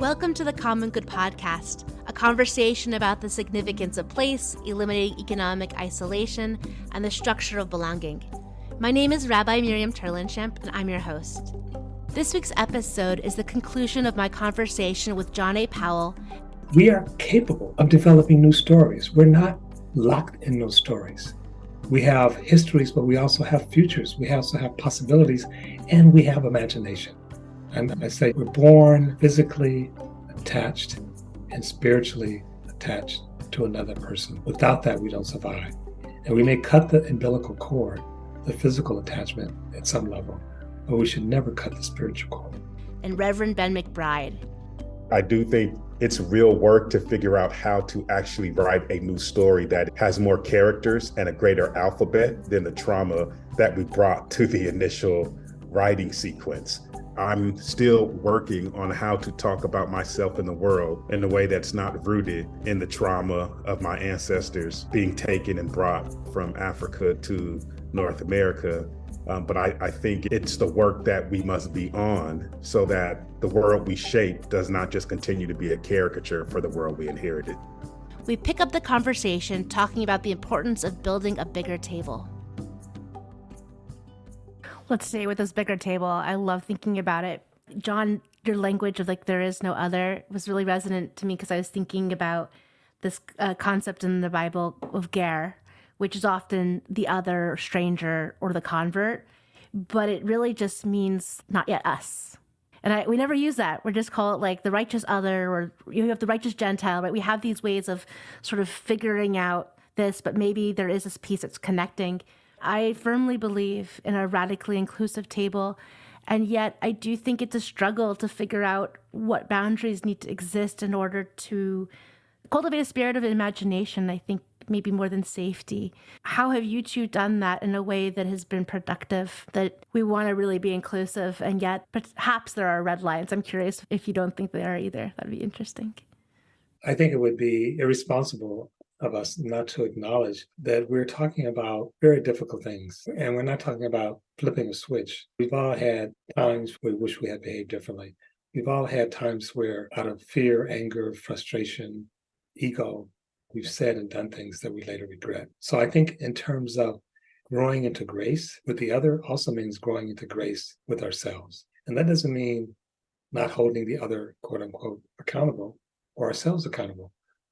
Welcome to the Common Good Podcast, a conversation about the significance of place, eliminating economic isolation, and the structure of belonging. My name is Rabbi Miriam Terlinchamp, and I'm your host. This week's episode is the conclusion of my conversation with John A. Powell. We are capable of developing new stories. We're not locked in those stories. We have histories, but we also have futures. We also have possibilities, and we have imagination. And I say we're born physically attached and spiritually attached to another person. Without that, we don't survive. And we may cut the umbilical cord, the physical attachment at some level, but we should never cut the spiritual cord. And Reverend Ben McBride. I do think it's real work to figure out how to actually write a new story that has more characters and a greater alphabet than the trauma that we brought to the initial writing sequence. I'm still working on how to talk about myself in the world in a way that's not rooted in the trauma of my ancestors being taken and brought from Africa to North America. But I think it's the work that we must be on so that the world we shape does not just continue to be a caricature for the world we inherited. We pick up the conversation talking about the importance of building a bigger table. Let's stay with this bigger table. I love thinking about it. John, your language of there is no other was really resonant to me because I was thinking about this concept in the Bible of ger, which is often the other, stranger, or the convert, but it really just means not yet us. And we never use that. We just call it the righteous other, or you have the righteous Gentile, right? We have these ways of sort of figuring out this, but maybe there is this piece that's connecting. I firmly believe in a radically inclusive table, and yet I do think it's a struggle to figure out what boundaries need to exist in order to cultivate a spirit of imagination, I think maybe more than safety. How have you two done that in a way that has been productive, that we want to really be inclusive, and yet perhaps there are red lines? I'm curious if you don't think there are either. That'd be interesting. I think it would be irresponsible of us not to acknowledge that we're talking about very difficult things. And we're not talking about flipping a switch. We've all had times we wish we had behaved differently. We've all had times where out of fear, anger, frustration, ego, we've said and done things that we later regret. So I think in terms of growing into grace with the other also means growing into grace with ourselves. And that doesn't mean not holding the other, quote unquote, accountable or ourselves accountable,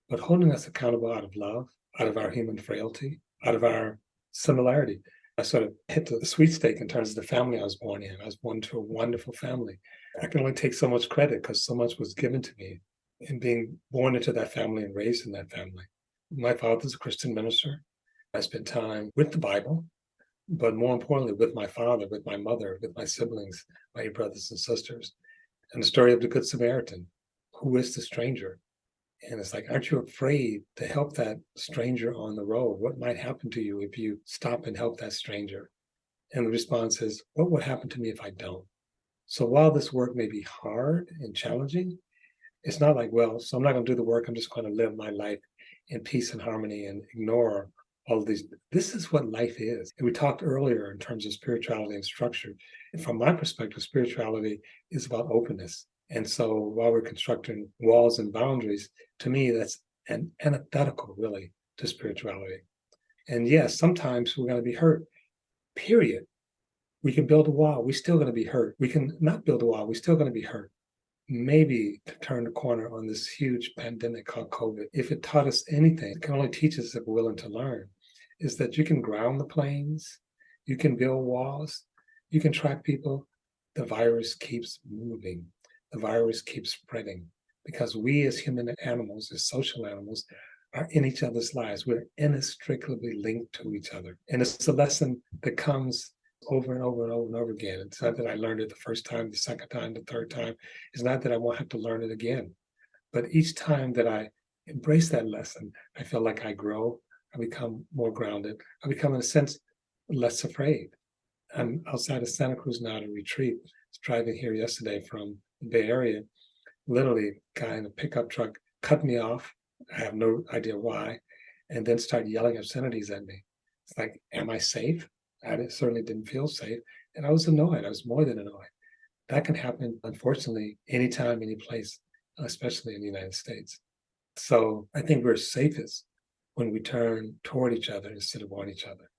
but holding us accountable out of love, out of our human frailty, out of our similarity. I sort of hit the sweepstake in terms of the family I was born in. I was born to a wonderful family. I can only take so much credit because so much was given to me in being born into that family and raised in that family. My father's a Christian minister. I spent time with the Bible, but more importantly, with my father, with my mother, with my siblings, my brothers and sisters. And the story of the Good Samaritan. Who is the stranger? And it's aren't you afraid to help that stranger on the road? What might happen to you if you stop and help that stranger? And the response is, what would happen to me if I don't? So while this work may be hard and challenging, it's not so I'm not going to do the work. I'm just going to live my life in peace and harmony and ignore all of these. This is what life is. And we talked earlier in terms of spirituality and structure. And from my perspective, spirituality is about openness. And so while we're constructing walls and boundaries, to me, that's an antithetical, really, to spirituality. And yes, sometimes we're going to be hurt, period. We can build a wall. We're still going to be hurt. We can not build a wall. We're still going to be hurt. Maybe to turn the corner on this huge pandemic called COVID, if it taught us anything, it can only teach us if we're willing to learn, is that you can ground the planes, you can build walls, you can track people. The virus keeps moving. The virus keeps spreading because we as human animals, as social animals, are in each other's lives. We're inextricably linked to each other. And it's a lesson that comes over and over and over and over again. It's not that I learned it the first time, the second time, the third time. It's not that I won't have to learn it again. But each time that I embrace that lesson, I feel like I grow, I become more grounded, I become, in a sense, less afraid. I'm outside of Santa Cruz now at a retreat. I was driving here yesterday from the Bay Area. Literally, a guy in a pickup truck cut me off. I have no idea why, and then started yelling obscenities at me. It's am I safe? I certainly didn't feel safe. And I was annoyed. I was more than annoyed. That can happen, unfortunately, anytime, any place. especially in the United States. So I think we're safest when we turn toward each other instead of on each other.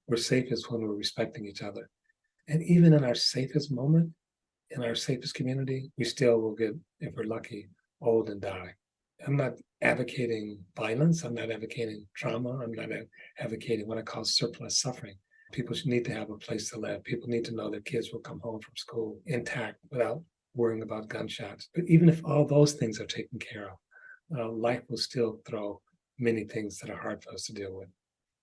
We're safest when we're respecting each other. And even in our safest moment, in our safest community, we still will get, if we're lucky, old and die. I'm not advocating violence. I'm not advocating trauma. I'm not advocating what I call surplus suffering. People need to have a place to live. People need to know their kids will come home from school intact without worrying about gunshots. But even if all those things are taken care of, life will still throw many things that are hard for us to deal with.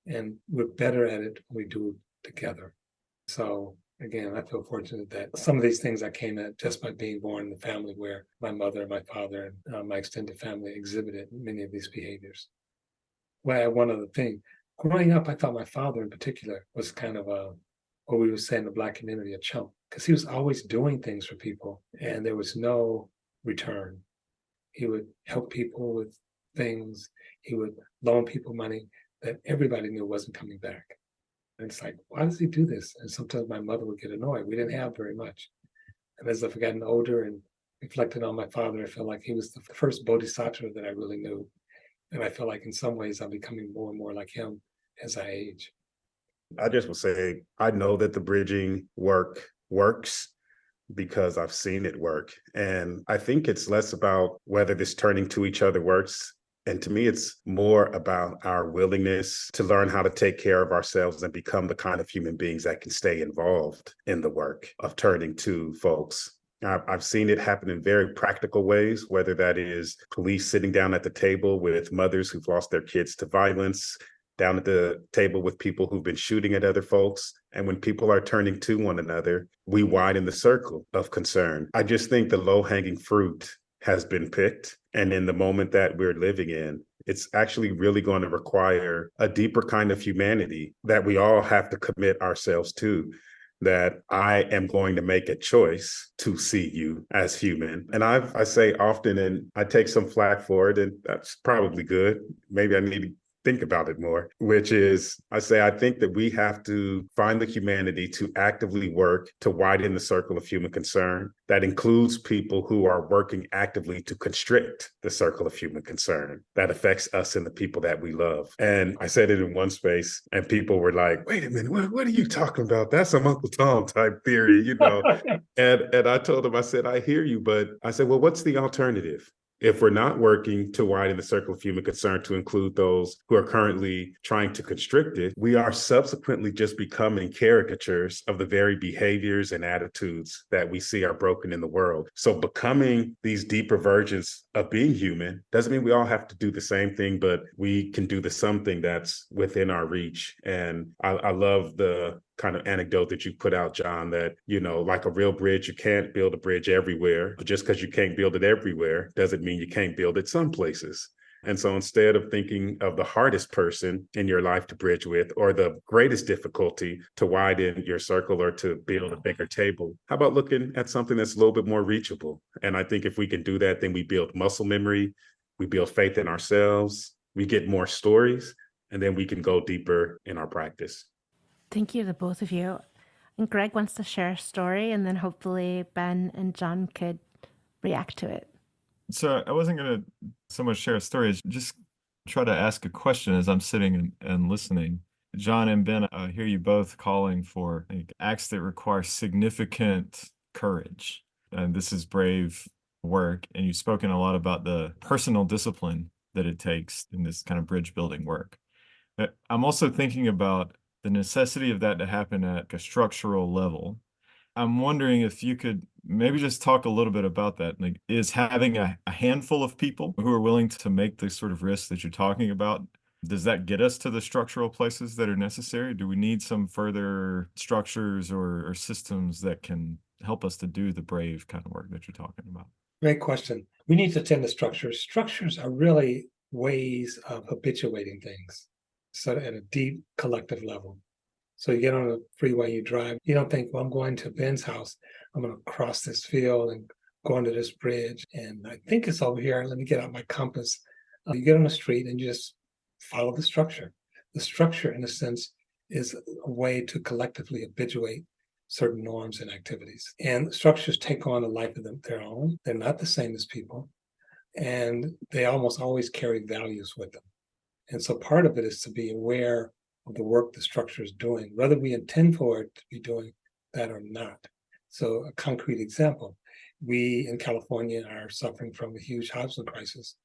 And we're better at it when we do it together. So again, I feel fortunate that some of these things I came at just by being born in the family where my mother, my father, and my extended family exhibited many of these behaviors. Well, one other thing, growing up, I thought my father in particular was kind of what we would say in the Black community, a chump, because he was always doing things for people and there was no return. He would help people with things. He would loan people money that everybody knew wasn't coming back. And it's like, why does he do this? And sometimes my mother would get annoyed. We didn't have very much. And as I've gotten older and reflected on my father, I feel like he was the first bodhisattva that I really knew. And I feel like in some ways I'm becoming more and more like him as I age. I just will say, I know that the bridging work works because I've seen it work. And I think it's less about whether this turning to each other works. And to me, it's more about our willingness to learn how to take care of ourselves and become the kind of human beings that can stay involved in the work of turning to folks. I've seen it happen in very practical ways, whether that is police sitting down at the table with mothers who've lost their kids to violence, down at the table with people who've been shooting at other folks. And when people are turning to one another, we widen the circle of concern. I just think the low-hanging fruit has been picked. And in the moment that we're living in, it's actually really going to require a deeper kind of humanity that we all have to commit ourselves to, that I am going to make a choice to see you as human. And I say often, and I take some flack for it, and that's probably good. Maybe I need to think about it more, which is, I say, I think that we have to find the humanity to actively work to widen the circle of human concern. That includes people who are working actively to constrict the circle of human concern that affects us and the people that we love. And I said it in one space and people were like, wait a minute, what are you talking about? That's some Uncle Tom type theory, you know? And I told him, I said, I hear you, but I said, well, what's the alternative? If we're not working to widen the circle of human concern to include those who are currently trying to constrict it, we are subsequently just becoming caricatures of the very behaviors and attitudes that we see are broken in the world. So becoming these deeper versions of being human doesn't mean we all have to do the same thing, but we can do the something that's within our reach. And I love the kind of anecdote that you put out, John, that, you know, like a real bridge, you can't build a bridge everywhere. But just because you can't build it everywhere doesn't mean you can't build it some places. And so instead of thinking of the hardest person in your life to bridge with, or the greatest difficulty to widen your circle or to build a bigger table, how about looking at something that's a little bit more reachable? And I think if we can do that, then we build muscle memory, we build faith in ourselves, we get more stories, and then we can go deeper in our practice. Thank you to both of you. And Greg wants to share a story, and then hopefully Ben and John could react to it. So I wasn't going to so much share a story, just try to ask a question as I'm sitting and listening. John and Ben, I hear you both calling for acts that require significant courage. And this is brave work. And you've spoken a lot about the personal discipline that it takes in this kind of bridge building work. I'm also thinking about the necessity of that to happen at a structural level. I'm wondering if you could maybe just talk a little bit about that. Like, is having a handful of people who are willing to make the sort of risks that you're talking about, does that get us to the structural places that are necessary? Do we need some further structures or systems that can help us to do the brave kind of work that you're talking about? Great question. We need to attend to structures. Structures are really ways of habituating things, so at a deep collective level. So you get on the freeway, you drive, you don't think, well, I'm going to Ben's house. I'm going to cross this field and go under this bridge. And I think it's over here. Let me get out my compass. You get on the street and you just follow the structure. The structure, in a sense, is a way to collectively habituate certain norms and activities. And structures take on a life of their own. They're not the same as people. and they almost always carry values with them. And so part of it is to be aware of the work the structure is doing, whether we intend for it to be doing that or not. So a concrete example, we in California are suffering from a huge housing crisis,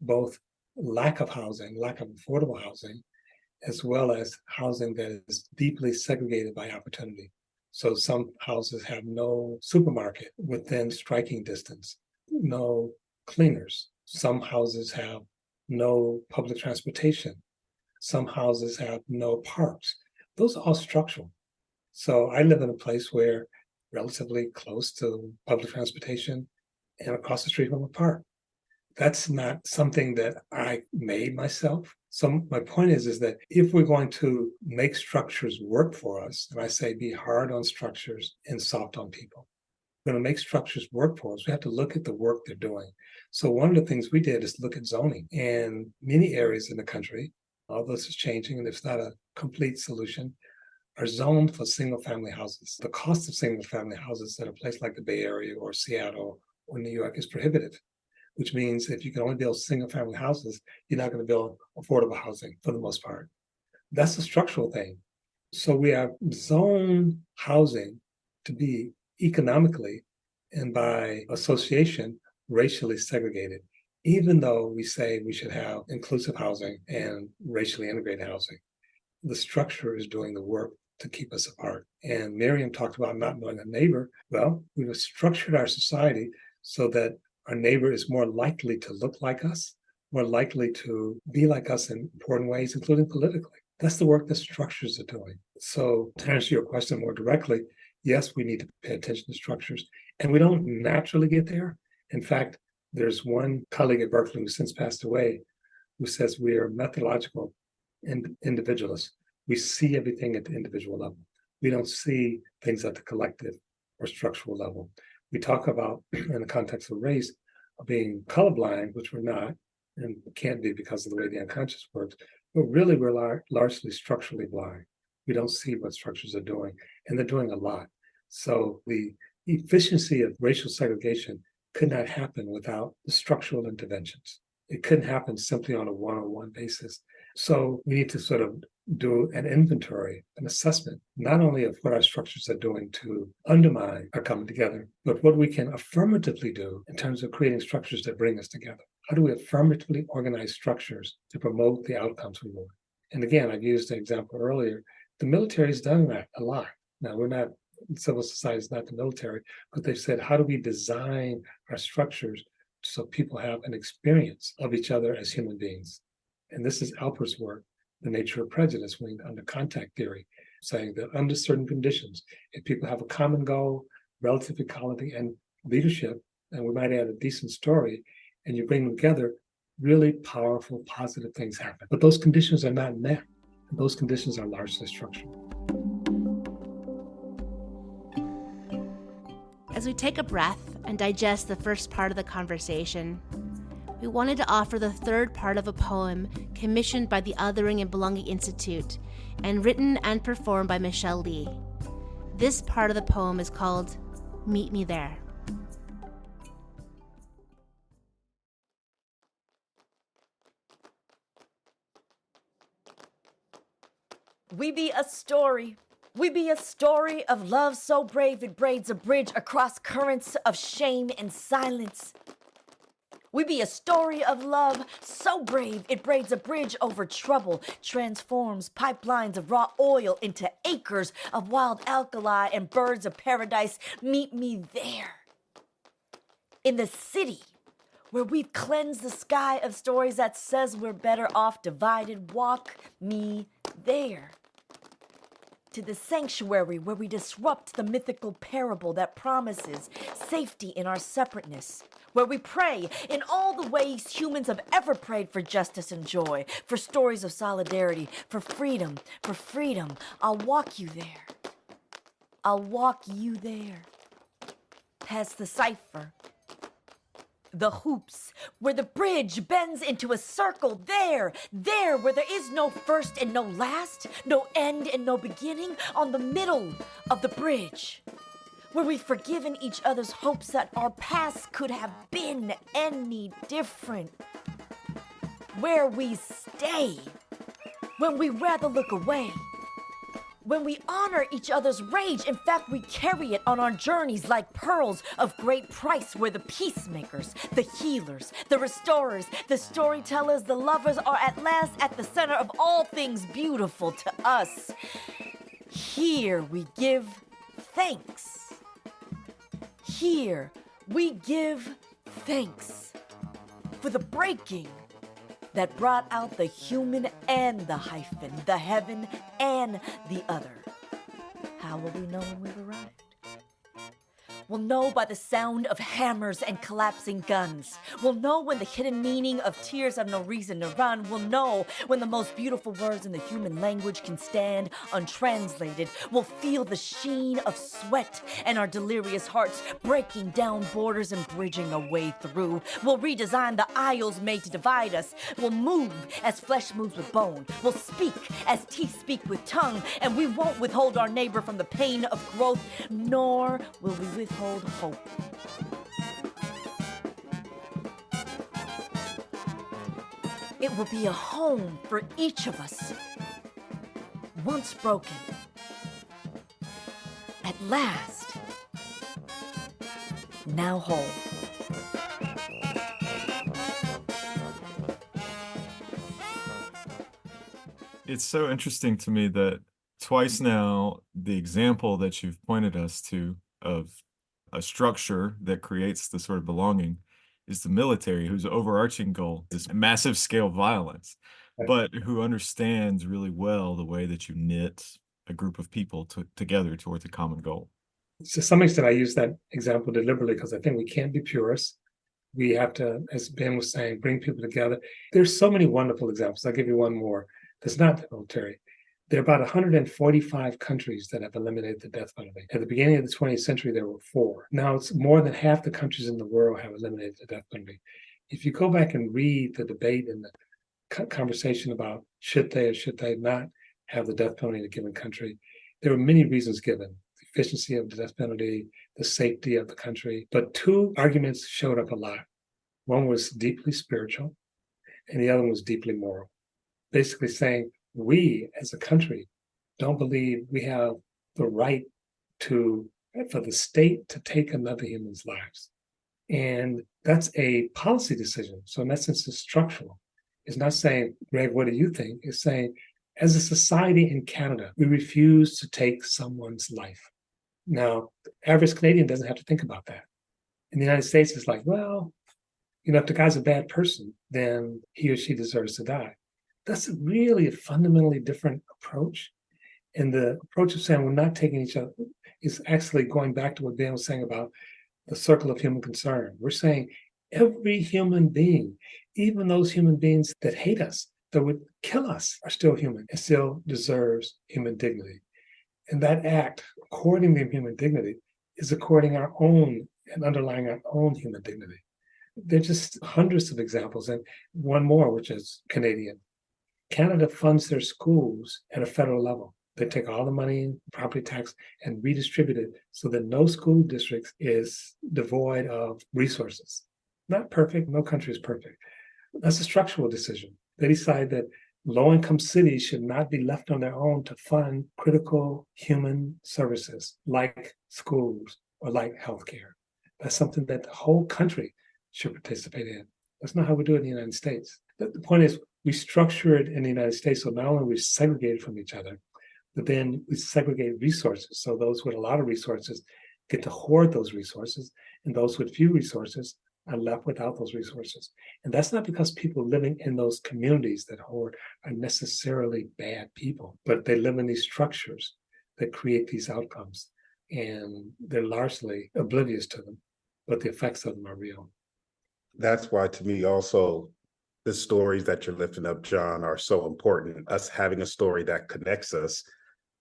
both lack of housing, lack of affordable housing, as well as housing that is deeply segregated by opportunity. So some houses have no supermarket within striking distance, no cleaners. Some houses have no public transportation. Some houses have no parks. Those are all structural. So I live in a place where relatively close to public transportation and across the street from a park. That's not something that I made myself. So my point is that if we're going to make structures work for us, and I say be hard on structures and soft on people, we're going to make structures work for us. We have to look at the work they're doing. So one of the things we did is look at zoning. In many areas in the country, although this is changing and it's not a complete solution, are zoned for single family houses. The cost of single family houses in a place like the Bay Area or Seattle or New York is prohibitive, which means if you can only build single family houses, you're not going to build affordable housing for the most part. That's a structural thing. So we have zoned housing to be economically and by association racially segregated, even though we say we should have inclusive housing and racially integrated housing. The structure is doing the work to keep us apart. And Miriam talked about not knowing a neighbor. Well, we've structured our society so that our neighbor is more likely to look like us, more likely to be like us in important ways, including politically. That's the work that structures are doing. So to answer your question more directly, yes, we need to pay attention to structures, and we don't naturally get there. In fact, there's one colleague at Berkeley who since passed away who says we are methodological individualists. We see everything at the individual level. We don't see things at the collective or structural level. We talk about, in the context of race, being colorblind, which we're not, and can't be because of the way the unconscious works, but really we're largely structurally blind. We don't see what structures are doing, and they're doing a lot. So the efficiency of racial segregation could not happen without the structural interventions. It couldn't happen simply on a one-on-one basis. So we need to sort of do an inventory, an assessment, not only of what our structures are doing to undermine our coming together, but what we can affirmatively do in terms of creating structures that bring us together. How do we affirmatively organize structures to promote the outcomes we want? And again, I've used an example earlier. The military has done that a lot. Now, we're not, civil society is not the military, but they've said, how do we design our structures so people have an experience of each other as human beings? And this is Alpert's work, The Nature of Prejudice, under contact theory, saying that under certain conditions, if people have a common goal, relative equality, and leadership, and we might add a decent story, and you bring them together, really powerful, positive things happen. But those conditions are not met. And those conditions are largely structural. As we take a breath and digest the first part of the conversation, we wanted to offer the third part of a poem commissioned by the Othering and Belonging Institute and written and performed by Michelle Lee. This part of the poem is called Meet Me There. We be a story. We be a story of love so brave it braids a bridge across currents of shame and silence. We be a story of love so brave it braids a bridge over trouble, transforms pipelines of raw oil into acres of wild alkali and birds of paradise. Meet me there. In the city, where we've cleansed the sky of stories that says we're better off divided. Walk me there. To the sanctuary where we disrupt the mythical parable that promises safety in our separateness, where we pray in all the ways humans have ever prayed for justice and joy, for stories of solidarity, for freedom, for freedom. I'll walk you there. I'll walk you there. Past the cipher, the hoops, where the bridge bends into a circle, there where there is no first and no last, no end and no beginning, on the middle of the bridge, where we've forgiven each other's hopes that our past could have been any different, where we stay when we rather look away, when we honor each other's rage. In fact, we carry it on our journeys like pearls of great price, where the peacemakers, the healers, the restorers, the storytellers, the lovers are at last at the center of all things beautiful to us. Here we give thanks. Here we give thanks for the breaking that brought out the human and the hyphen, the heaven and the other. How will we know when we've arrived? We'll know by the sound of hammers and collapsing guns. We'll know when the hidden meaning of tears have no reason to run. We'll know when the most beautiful words in the human language can stand untranslated. We'll feel the sheen of sweat and our delirious hearts breaking down borders and bridging a way through. We'll redesign the aisles made to divide us. We'll move as flesh moves with bone. We'll speak as teeth speak with tongue. And we won't withhold our neighbor from the pain of growth, nor will we withhold hope. It will be a home for each of us. Once broken, at last, now whole. It's so interesting to me that twice now, the example that you've pointed us to of a structure that creates the sort of belonging is the military, whose overarching goal is massive scale violence, but who understands really well the way that you knit a group of people together towards a common goal. To some extent, I use that example deliberately because I think we can't be purists. We have to, as Ben was saying, bring people together. There's so many wonderful examples. I'll give you one more that's not the military. There are about 145 countries that have eliminated the death penalty. At the beginning of the 20th century, there were 4. Now it's more than half the countries in the world have eliminated the death penalty. If you go back and read the debate and the conversation about should they or should they not have the death penalty in a given country, there were many reasons given. The efficiency of the death penalty, the safety of the country. But 2 arguments showed up a lot. One was deeply spiritual, and the other one was deeply moral. Basically saying, we as a country don't believe we have the right for the state to take another human's lives. And that's a policy decision. So in essence, it's structural. It's not saying, Greg, what do you think? It's saying, as a society in Canada, we refuse to take someone's life. Now, the average Canadian doesn't have to think about that. In the United States, it's like, well, if the guy's a bad person, then he or she deserves to die. That's really a fundamentally different approach. And the approach of saying we're not taking each other is actually going back to what Ben was saying about the circle of human concern. We're saying every human being, even those human beings that hate us, that would kill us, are still human and still deserves human dignity. And that act, according to human dignity, is according our own and underlying our own human dignity. There are just hundreds of examples, and one more, which is Canadian. Canada funds their schools at a federal level. They take all the money in property tax and redistribute it so that no school district is devoid of resources. Not perfect, no country is perfect. That's a structural decision. They decide that low-income cities should not be left on their own to fund critical human services like schools or like healthcare. That's something that the whole country should participate in. That's not how we do it in the United States. The point is, we structure it in the United States so not only we segregate from each other, but then we segregate resources. So those with a lot of resources get to hoard those resources, and those with few resources are left without those resources. And that's not because people living in those communities that hoard are necessarily bad people, but they live in these structures that create these outcomes, and they're largely oblivious to them, but the effects of them are real. That's why, to me, also, the stories that you're lifting up, John, are so important. Us having a story that connects us,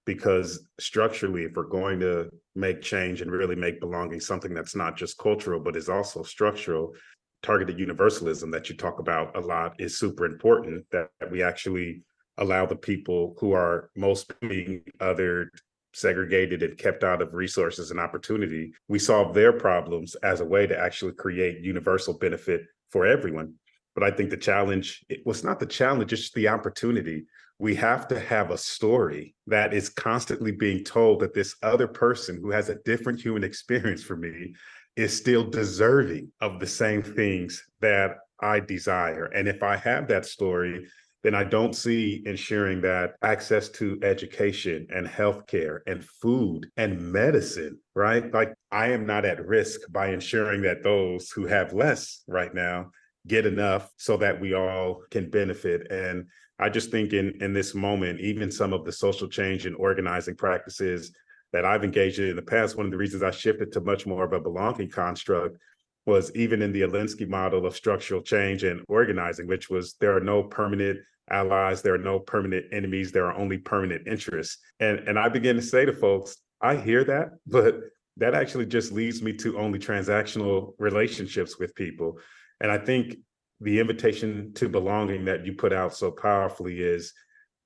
because structurally, if we're going to make change and really make belonging something that's not just cultural, but is also structural, targeted universalism that you talk about a lot is super important, that we actually allow the people who are most being othered segregated and kept out of resources and opportunity, we solve their problems as a way to actually create universal benefit for everyone. But I think the challenge, it was not the challenge, it's the opportunity. We have to have a story that is constantly being told that this other person who has a different human experience from me is still deserving of the same things that I desire. And if I have that story, then I don't see ensuring that access to education and healthcare and food and medicine, right? Like, I am not at risk by ensuring that those who have less right now get enough so that we all can benefit. And I just think in this moment, even some of the social change and organizing practices that I've engaged in the past, one of the reasons I shifted to much more of a belonging construct was even in the Alinsky model of structural change and organizing, which was there are no permanent allies, there are no permanent enemies, there are only permanent interests. And I begin to say to folks, I hear that, but that actually just leads me to only transactional relationships with people. And I think the invitation to belonging that you put out so powerfully is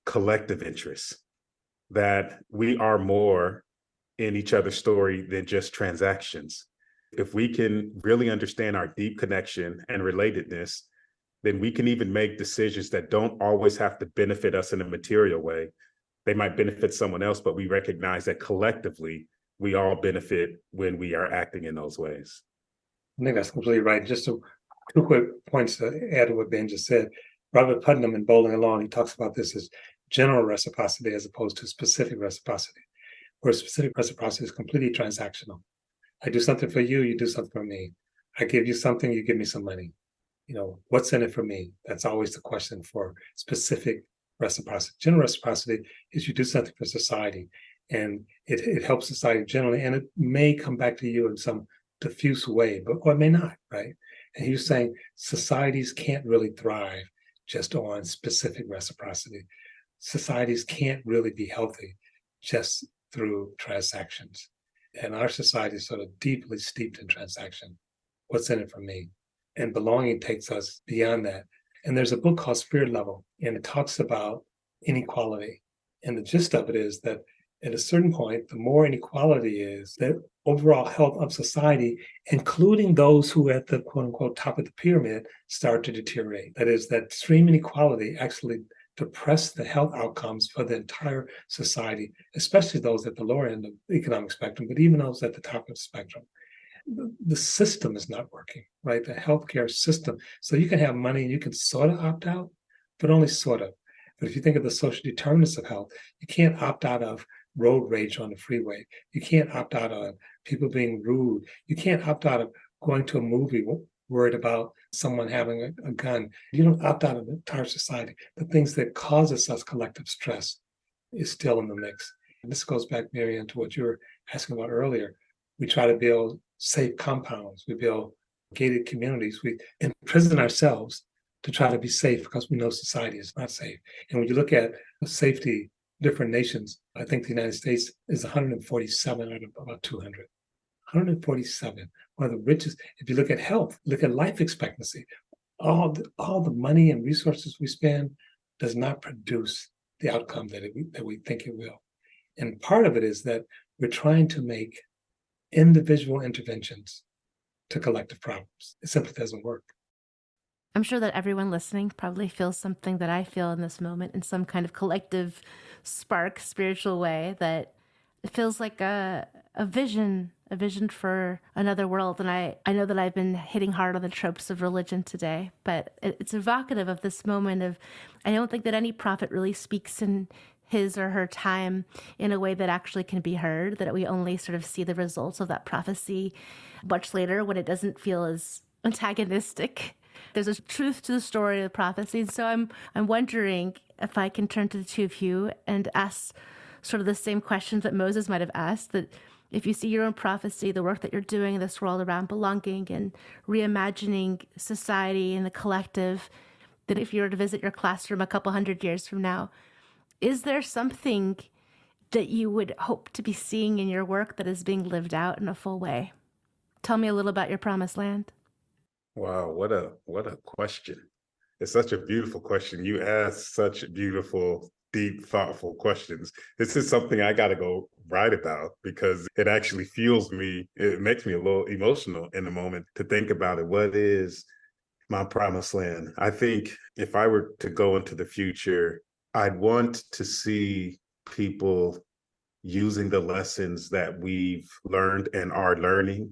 collective interests, that we are more in each other's story than just transactions. If we can really understand our deep connection and relatedness, then we can even make decisions that don't always have to benefit us in a material way. They might benefit someone else, but we recognize that collectively, we all benefit when we are acting in those ways. I think that's completely right. Just two quick points to add to what Ben just said. Robert Putnam in Bowling Along, he talks about this as general reciprocity as opposed to specific reciprocity, where specific reciprocity is completely transactional. I do something for you, you do something for me. I give you something, you give me some money. What's in it for me? That's always the question for specific reciprocity. General reciprocity is you do something for society, and it helps society generally, and it may come back to you in some diffuse way, or it may not, right? And he was saying societies can't really thrive just on specific reciprocity. Societies can't really be healthy just through transactions. And our society is sort of deeply steeped in transaction. What's in it for me? And belonging takes us beyond that. And there's a book called Spirit Level, and it talks about inequality. And the gist of it is that at a certain point, the more inequality is, the overall health of society, including those who at the quote unquote top of the pyramid, start to deteriorate. That is, that extreme inequality actually depress the health outcomes for the entire society, especially those at the lower end of the economic spectrum, but even those at the top of the spectrum. The system is not working, right? The healthcare system. So you can have money and you can sort of opt out, but only sort of. But if you think of the social determinants of health, you can't opt out of road rage on the freeway. You can't opt out of people being rude. You can't opt out of going to a movie worried about someone having a gun. You don't opt out of the entire society. The things that causes us collective stress is still in the mix. And this goes back, Marianne, to what you were asking about earlier. We try to build safe compounds. We build gated communities. We imprison ourselves to try to be safe because we know society is not safe. And when you look at safety, different nations, I think the United States is 147 out of about 200. 147, one of the richest. If you look at health, look at life expectancy, all the money and resources we spend does not produce the outcome that we think it will. And part of it is that we're trying to make individual interventions to collective problems. It simply doesn't work. I'm sure that everyone listening probably feels something that I feel in this moment, in some kind of collective spark, spiritual way, that it feels like a vision for another world. And I know that I've been hitting hard on the tropes of religion today, but it's evocative of this moment of, I don't think that any prophet really speaks in his or her time in a way that actually can be heard, that we only sort of see the results of that prophecy much later when it doesn't feel as antagonistic. There's a truth to the story of the prophecy. And so I'm wondering if I can turn to the two of you and ask sort of the same questions that Moses might have asked, that if you see your own prophecy, the work that you're doing in this world around belonging and reimagining society and the collective, that if you were to visit your classroom a couple hundred years from now, is there something that you would hope to be seeing in your work that is being lived out in a full way? Tell me a little about your promised land. Wow, what a question. It's such a beautiful question. You ask such beautiful deep, thoughtful questions. This is something I got to go write about because it actually fuels me. It makes me a little emotional in the moment to think about it. What is my promised land? I think if I were to go into the future, I'd want to see people using the lessons that we've learned and are learning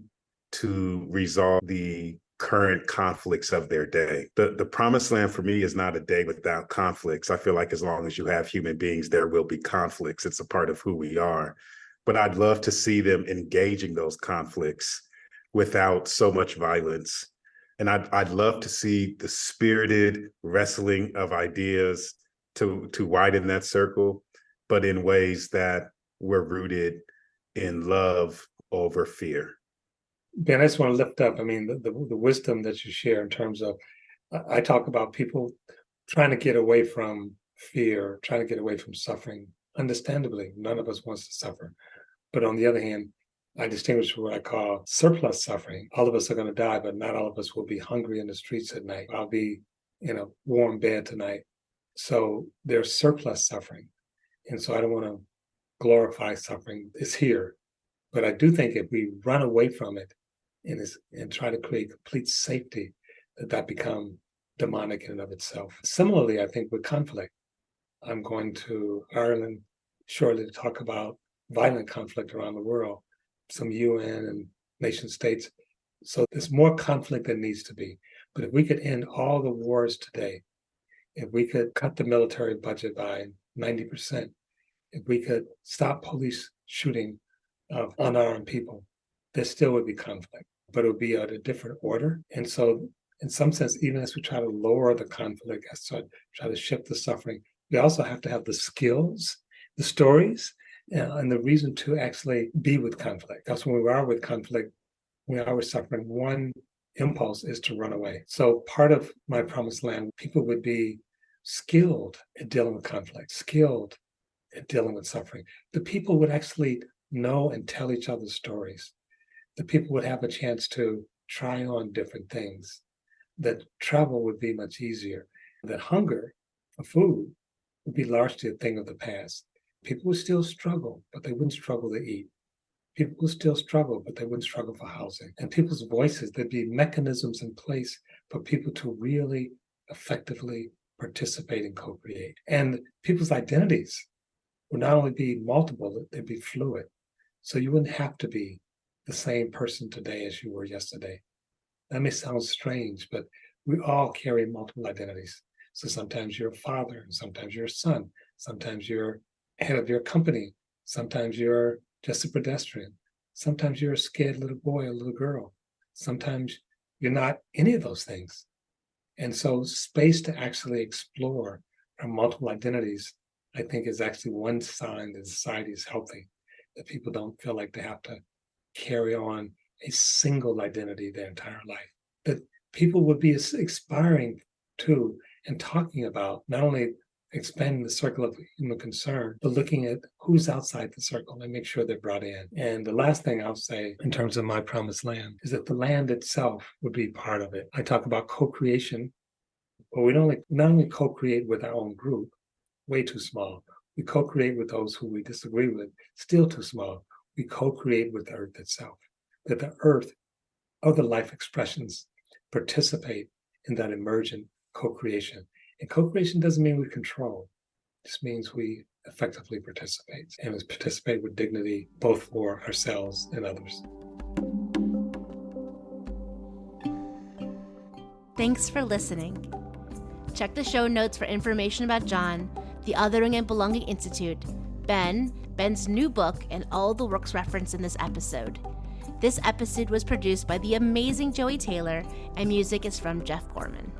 to resolve the current conflicts of their day. The promised land for me is not a day without conflicts. I feel like as long as you have human beings, there will be conflicts. It's a part of who we are. But I'd love to see them engaging those conflicts without so much violence. And I'd love to see the spirited wrestling of ideas to widen that circle, but in ways that were rooted in love over fear. Ben, I just want to lift up, the wisdom that you share in terms of, I talk about people trying to get away from fear, trying to get away from suffering. Understandably, none of us wants to suffer. But on the other hand, I distinguish what I call surplus suffering. All of us are going to die, but not all of us will be hungry in the streets at night. I'll be in a warm bed tonight. So there's surplus suffering. And so I don't want to glorify suffering. It's here. But I do think if we run away from it and try to create complete safety, that become demonic in and of itself. Similarly, I think with conflict, I'm going to Ireland shortly to talk about violent conflict around the world, some UN and nation states. So there's more conflict than needs to be. But if we could end all the wars today, if we could cut the military budget by 90%, if we could stop police shooting of unarmed people, there still would be conflict, but it would be at a different order. And so in some sense, even as we try to lower the conflict, as to try to shift the suffering, we also have to have the skills, the stories, and the reason to actually be with conflict. Because when we are with conflict, when we are with suffering, one impulse is to run away. So part of my promised land, people would be skilled at dealing with conflict, skilled at dealing with suffering. The people would actually know and tell each other stories. The people would have a chance to try on different things. That travel would be much easier. That hunger for food would be largely a thing of the past. People would still struggle, but they wouldn't struggle to eat. People would still struggle, but they wouldn't struggle for housing. And people's voices, there'd be mechanisms in place for people to really effectively participate and co-create. And people's identities would not only be multiple, they'd be fluid. So you wouldn't have to be the same person today as you were yesterday. That may sound strange, but we all carry multiple identities. So sometimes you're a father, and sometimes you're a son, sometimes you're head of your company, sometimes you're just a pedestrian, sometimes you're a scared little boy or little girl, sometimes you're not any of those things. And so space to actually explore our multiple identities, I think, is actually one sign that society is healthy, that people don't feel like they have to carry on a single identity their entire life, that people would be aspiring to and talking about not only expanding the circle of human concern, but looking at who's outside the circle and make sure they're brought in. And the last thing I'll say in terms of my promised land is that the land itself would be part of it. I talk about co-creation, but we don't not only co-create with our own group, way too small. We co-create with those who we disagree with, still too small. We co-create with the earth itself, that the earth, other life expressions participate in that emergent co-creation. And co-creation doesn't mean we control. It just means we effectively participate, and we participate with dignity, both for ourselves and others. Thanks for listening. Check the show notes for information about John, the Othering and Belonging Institute, Ben's new book, and all the works referenced in this episode. This episode was produced by the amazing Joey Taylor, and music is from Jeff Gorman.